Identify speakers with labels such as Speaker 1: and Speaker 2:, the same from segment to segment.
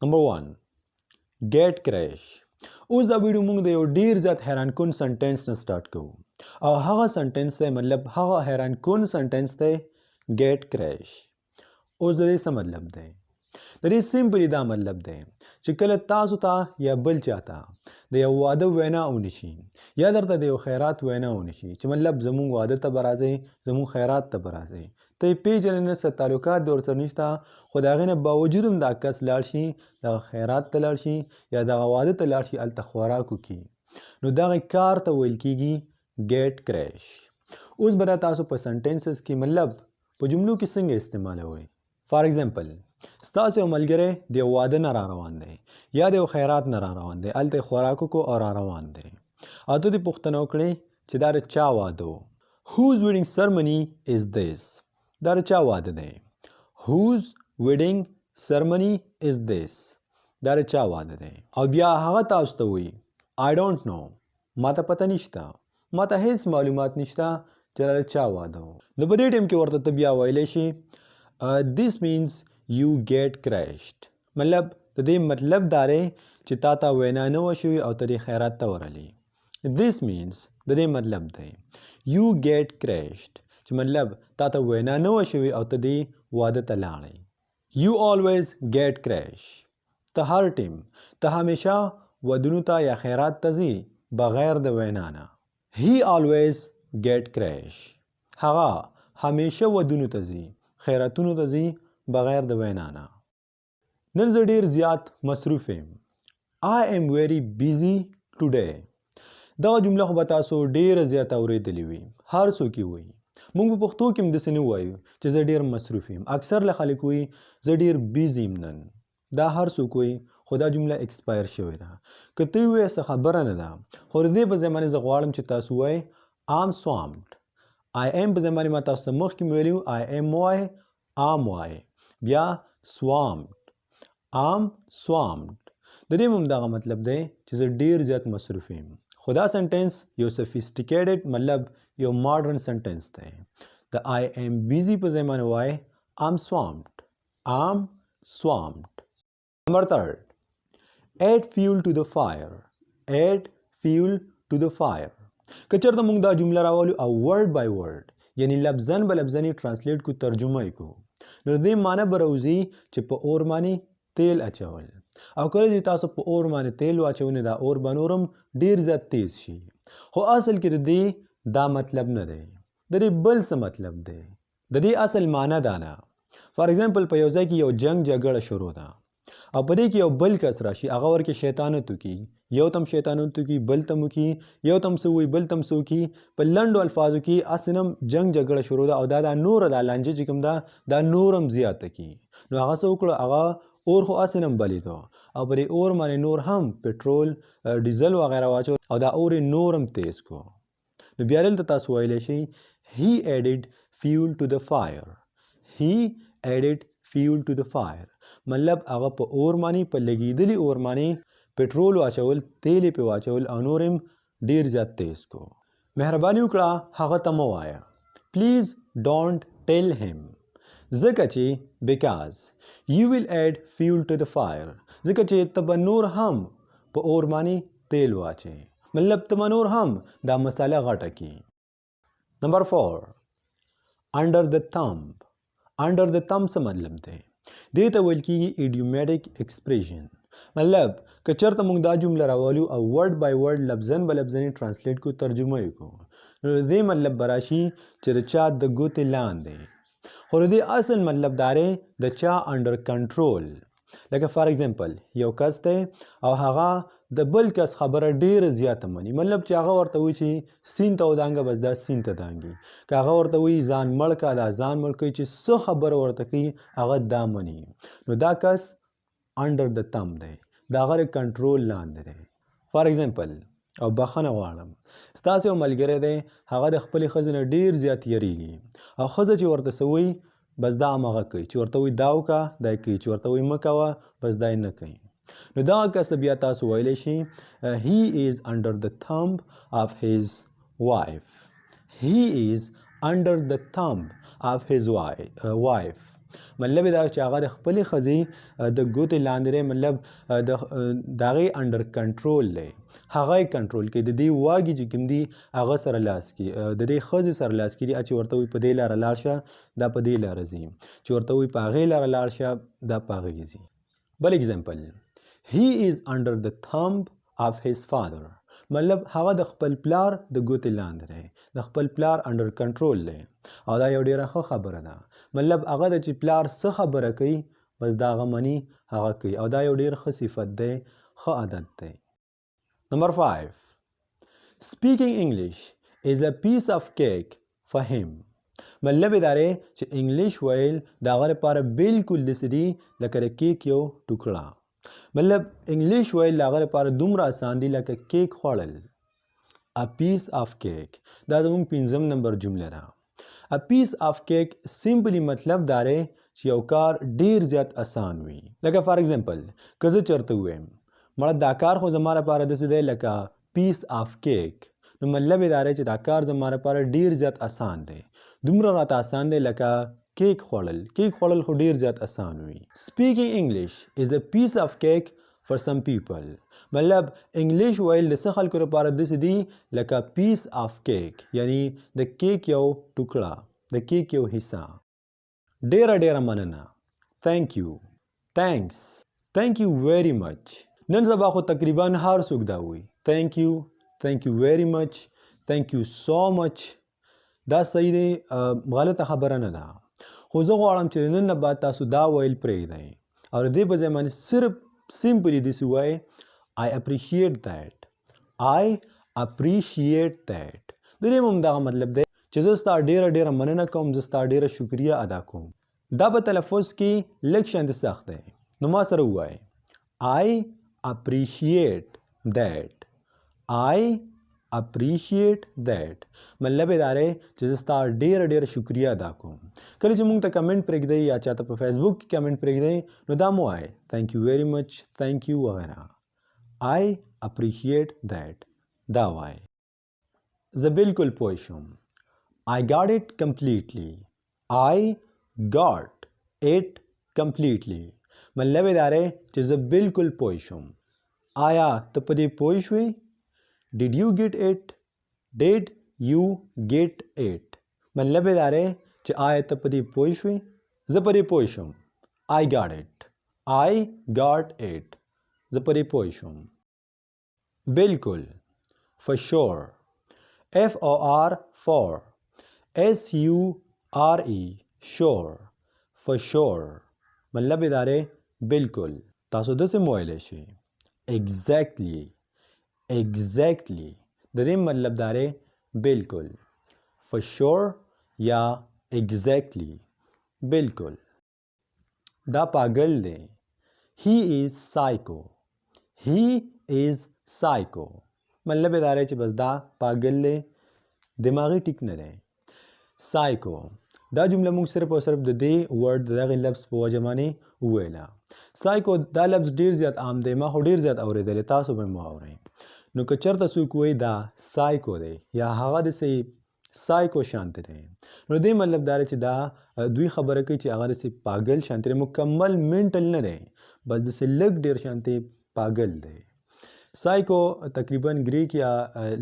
Speaker 1: نمبر 1 get crash. اوس دا ویډیو موږ د یو ډیر زیات حیران کن سنټنس نه سٹارټ کوو او هغه سنټنس دی مطلب هغه حیران کن سنټنس دی get crash. اوس د دې څه مطلب دی؟ د دې سمپلی دا مطلب دی چې کله تاسو ته یا بل چاته د یو واده وینا ونشي یا درته د یو خیرات وینا ونشي چې مطلب زموږ واده ته به راځئ زموږ خیرات ته به راځئ ته یې پیژنې نه څه تعلقات د ورسره نشته خو د هغې نه باوجود هم دا کس لاړ شي دغه خیرات ته لاړ شي یا دغه واده ته لاړ شي هلته خوراک وکړي نو دغې کار ته ویل کیږي get crash. اوس به دا تاسو په سنټنسز کې مطلب په جملو کې څنګه استعمالوئ؟ فار ایگزامپل ستاسو یو ملګری د یو واده نه را روان دی یا د یو خیرات نه را روان دی هلته یې خوراک وکړو او را روان دی او ته دې پوښتنه وکړې چې دا د چا واده و؟ whose wedding ceremony is this؟ دا د چا واده دی؟ whose wedding ceremony is this؟ دا د چا واده دی؟ او بیا هغه تاسو ته وایي I don't know ما ته پته نشته ما ته هیڅ معلومات نشته چې دا د چا واده و. نو په دې ټایم کې ورته ته بیا ویلی شي this means you get crashed. مطلب د دې مطلب دا دی چې تا ته وینا نه وه شوې او ته دې خیرات ته ورغلې. this means د دې مطلب دی you get crashed چې مطلب تا ته وینا نه وه شوې او ته دې واده ته لاړئ. you always get crash. ته هر ټیم ته همیشه ودونو ته یا خیرات ته ځي بغیر د وینا نه. he always get crash. هغه همیشه ودونو ته ځي خیراتونو ته ځي بغیر د وینا نه. نن زه ډېر زیات مصروف یم. I am very busy today. دغه جمله خو به تاسو ډېره زیاته اورېدلې وي هر څوک یې وایي. موږ په پښتو کې هم داسې نه وایو چې زه ډېر مصروف یم. اکثر له خلک وایي زه ډېر بیزي یم نن. دا هر څوک وایي خو دا جمله اکسپایر شوې ده. که ته وایې څه خبره نه ده خو د دې په ځای باندې زه غواړم چې تاسو وایئ am swamped. I am په ځای باندې ما تاسو ته مخکې مې ویلي I am وایئ am وایئ بیا swamped am swamped. د دې هم دغه مطلب دی چې زه ډېر زیات مصروف یم. خو دا سنټنس یو سفیسټیکیټډ مطلب یو ماډرن سنټنس دی. د I am busy په ځای باندې وایئ am swamped. am swamped. Number 3 add fuel to the fire. add fuel to the fire. که چېرته موږ دا جمله راولو او ورډ بای ورډ یعنی لفظن به لفظن یې ټرانسلیټ کو ترجمه یې کو نو د دې معنی به راوځي چې په اور باندې تیل اچول او کله چې تاسو په اور باندې تیل واچوئ نو دا اور به نور هم ډېر زیات تیز شي. خو اصل کې د دې دا مطلب نه دی. د دې بل څه مطلب دی. د دې اصل معنی دا نه. فار ایگزامپل په یو ځای کې یو جنگ جګړه شروع ده او په دې کې یو بل کس راشي هغه ورکې شیطانت وکړي یو تم شیطانت وکړي بل تم وکړي یو تم څه وایي بل تم څه وکړي په لنډو الفاظو کې اصل هم جنگ جګړه شروع ده او دا نوره دا لانجه چې کوم ده دا نور هم زیاته کړي نو هغه څه وکړه هغه اور خو اصل هم بلیده او په دې اور باندې نور هم پټرول ډیزل وغیره واچو او دا اور یې نور هم تیز کو. نو بیا دلته تاسو ویلی شئ he added fuel to the fire. he added fuel to the fire. مطلب هغه په اور باندې په لګېدلي اور باندې پټرول واچول تیل یې پې واچول او نور هم ډېر زیات تیز کو. مهرباني وکړه هغه ته مه وایه. پلیز ډونټ ټیل him. ځکه چې بیکاز you will add fuel to the fire. ځکه چې ته به نور هم په اور باندې تیل واچې مطلب ته به نور هم دا مساله غټه کړي. نمبر 4 under the thumb. under the thumb څه مطلب دی؟ دې ته ویل کېږي ایډیومیټک ایکسپریشن. مطلب که چېرته موږ دا جمله راولو او ورډ بای ورډ لفظن به لفظن یې ټرانسلیټ کو ترجمه یې کو نو د دې مطلب به راشي چې د چا د ګوتې لاندې خو د دې اصل مطلب دا دی د چا انډر کنټرول. لکه فار ایگزامپل یو کس دی او هغه د بل کس خبره ډېره زیاته مني مطلب چې هغه ورته وایي چې سین ته ودانګه بس دا سین ته دانګي که هغه ورته وایي ځان مړ که دا ځان مړ کوي چې څه خبره ورته کوي هغه دا مني نو دا کس انډر د تم دی د هغه د کنټرول لاندې دی. فار ایگزامپل او بخښنه غواړم ستاسو یو ملګری دی هغه د خپلې ښځې نه ډېر زیات یریږي او ښځه چې ورته څه وایي بس دا همغه کوي چې ورته وایي دا وکړه دا یې کوي چې ورته وایي مه کوه بس دا یې نه کوي. نو دغه کس بیا تاسو ویلی شئ he is under the thumb of his wife. he is under the thumb of his wife. مطلب دا چې هغه د خپلې ښځې د ګوتې لاندې دی، مطلب د هغې انډر کنټرول دی، هغه یې کنټرول کوي، د دې واګې چې کوم دي هغه سره لاس کړي، د دې ښځې سره لاس کړي، چې ورته وایي په دې لاره لاړ شه دا په دې لاره ځي، چې ورته وایي په هغې لاره لاړ شه دا په هغې ځي. بل اگزامپل، he is under the thumb of his father، مطلب هغه د خپل پلار د ګوتې لاندې دی، د خپل پلار انډر کنټرول دی، او دا یو ډېره ښه خبره ده، مطلب هغه د چې پلار څه خبره کوي بس د هغه مني هغه کوي، او دا یو ډېر ښه صفت دی، ښه عادت دی. نمبر 5، speaking English is a piece of cake for him، مطلب دا دی چې انګلیش ویل د هغه لپاره بالکل داسې دي لکه د کیک یو ټوکړه، مطلب انګلیش ویل د هغه لپاره دومره اسان دي لکه کیک خوړل. a piece of cake دا زموږ 5 نمبر جمله ده. a piece of cake simply مطلب دا دی چې یو کار ډیر زیات اسان وي، لکه فار ایگزامپل که زه چېرته ووایم مړه دا کار خو زما لپاره داسې دی لکه پیس آف کیک، نو مطلب یې دا دی چې دا کار زما لپاره ډیر زیات اسان دی، دومره راته اسان دی لکه کیک خوړل، کیک خوړل خو ډیر زیات اسان وي. speaking English is a piece of cake for some people، مطلب انګلیش ویل د څه خلکو لپاره داسې دي لکه پیس آف کیک، یعنی د کیک یو ټوکړه، د کیک یو حصه. ډیره ډیره مننه، thank you، thanks، thank you very much. نن سبا خو تقریبا هر څوک دا وایي thank you، thank you very much، thank you so much. دا صحیح دی، غلطه خبره نه ده، خو زه غواړم چې نن نه بعد تاسو دا ویل پرېږدئ او د دې په ځای باندې صرف سمپلي داسې وایئ I appreciate that، I appreciate that. د دې هم دغه مطلب دی چې زه ستا ډیره ډیره مننه کوم، زه ستا ډیره شکریه ادا کوم. دا په تلفظ کې لږ شانتې سخت دی، نو ما سره ووایئ I appreciate that، I appreciate that، مطلب یې دا دی چې زه ستا ډیره ډیره شکریه ادا کوم. کله چې موږ ته کمنټ پرېږدئ یا چاته په فیسبوک کې کمنټ پرېږدئ نو دا مو وایئ thank you very much، thank you وغیره. I appreciate that دا وایئ. زه بالکل پوه شوم، I got it completely، I got it completely، مطلب یې دا دی چې زه بالکل پوه شوم. آیا ته په دې پوه شوې؟ Did you get it؟ Did you get it؟ مطلب یې دا دی چې آیا ته په دې پوه شوې؟ زه په دې پوه شوم. I got it، I got it، زه په دې پوه شوم. بالکل، for sure، FOR for، SURE sure، for sure، مطلب یې دا دی بالکل. تاسو داسې هم ویلی شئ exactly، exactly، د دې مطلب دا دی بالکل، for sure یا exactly، بالکل. دا پاگل دی، he is psycho، he is psycho، مطلب یې دا دی چې بس دا پاگل دی، دماغي ټیک نه دی. psycho دا جمله موږ صرف او صرف د دې ورډ د دغې لفظ په وجه باندې وویله. psycho دا لفظ ډیر زیات عام دی، ما خو ډیر زیات اورېدلی، تاسو به مو اورئ. نو که چېرته څوک وایي دا psycho دی یا هغه داسې psycho شانتې دی، نو دې مطلب دا دی چې دا دوی خبره کوي چې هغه داسې پاگل شانتې دی، مکمل منټل نه دی، بس داسې لږ ډیر شانتې پاگل دی. psycho تقریبا گریک یا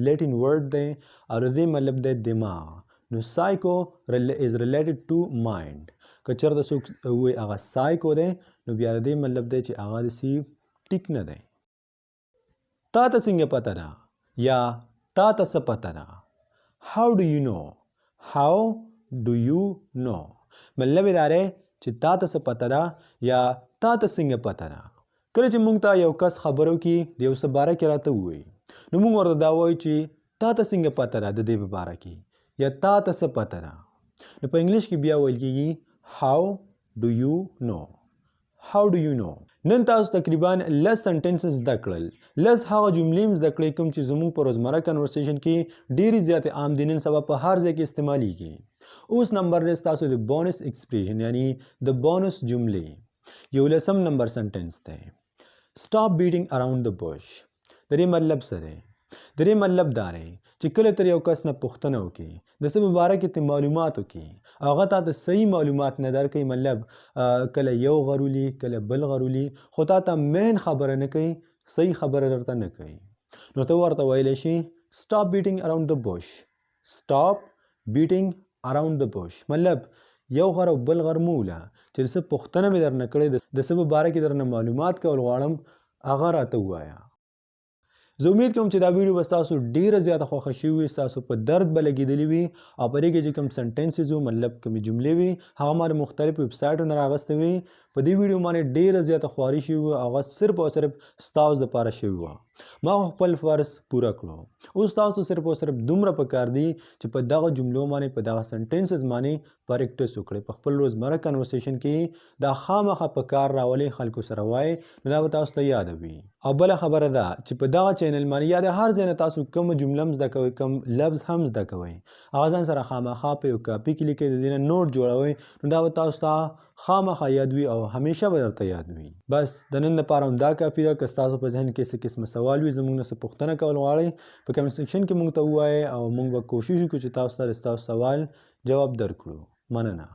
Speaker 1: لیټن ورډ دی او د دې مطلب دی دماغ. نو psycho is related to mind، که چېرته څوک وایي هغه psycho دی نو بیا د دې مطلب دی چې هغه داسې ټیک نه دی. تا ته څنګه پته ده یا تا ته څه پته ده؟ how do you know، how do you know، مطلب یې دا دی چې تا ته څه پته ده یا تا ته څنګه پته ده. کله چې موږ ته یو کس خبرو کې د یو څه باره کې راته ووایي نو موږ ورته دا وایو چې تا ته څنګه پته ده د دې په باره کې یا تا ته څه پته ده. نو په انګلیش کې بیا ویل کېږي how do you know، how do you know. نن تاسو تقریبا لس سنټنسز زده کړل، لس هغه جملې هم زده کړئ کوم چې زموږ په روزمره کنورسیشن کې ډېرې زیاتې عام دي، نن سبا په هر ځای کې استعمالیږي. اوس نمبر دی ستاسو د بونس ایکسپریشن یعنی د بونس جملې. 11 نمبر سنټنس دی stop beating around the bush. د دې مطلب څه دی؟ د دې مطلب دا دی چې کله تر یو کس نه پوښتنه وکړي، د څه په باره کې ته معلومات وکړي هغه تا ته صحیح معلومات نه درکوي، مطلب کله یو غرولي کله بل غرولي، خو تا ته مین خبره نه کوي، صحیح خبره درته نه کوي، نو ته ورته ویلی شي stop beating around the bush. stop beating around the bush مطلب یو غر او بل غر مه وله، چې د څه پوښتنه مې درنه کړې، د څه په باره کې درنه معلومات کول غواړم هغه راته ووایه. زه امید کوم چې دا ویډیو به ستاسو ډیره زیاته خوښه شوې وي، ستاسو په درد به لګېدلي وي، او په دې کې چې کوم سنټنسز وو مطلب کومې جملې وي هغه ما د مختلفو ویبسایټو نه راغستې وي. په دې ویډیو باندې ډیره زیاته خواري شوې وه، هغه صرف او صرف ستاسو دپاره شوې وه. ما خپل فرض پوره کړو. اوس تاسو ته صرف او صرف دومره پکار دی چې په دغه جملو باندې په دغه سنټنسز باندې پریکټس وکړئ. په خپل روزمره کنورسیشن کې دا خامخا په کار راولئ، خلکو سره وایئ، نو دا به تاسو ته یاده وي. او بله خبره ده چې په دغه چینل باندې یا د هر ځای نه تاسو کومه جمله هم زده کوئ، کوم لفظ هم زده کوئ، هغه ځان سره خامخا په یو کاپي کې لیکئ، د دې نه نوټ جوړوئ، نو دا به تاسو ته خامخا یاد وي او همیشه به درته یاد وي. بس د نن لپاره همدا کافي ده. که ستاسو په ذهن کې څه قسمه سوال وي، زموږ نه څه پوښتنه کول غواړئ، په کمنټ سیکشن کې موږ ته ووایئ او موږ به کوشش وکړو چې تاسو ته د ستاسو سوال جواب درکړو. مننه.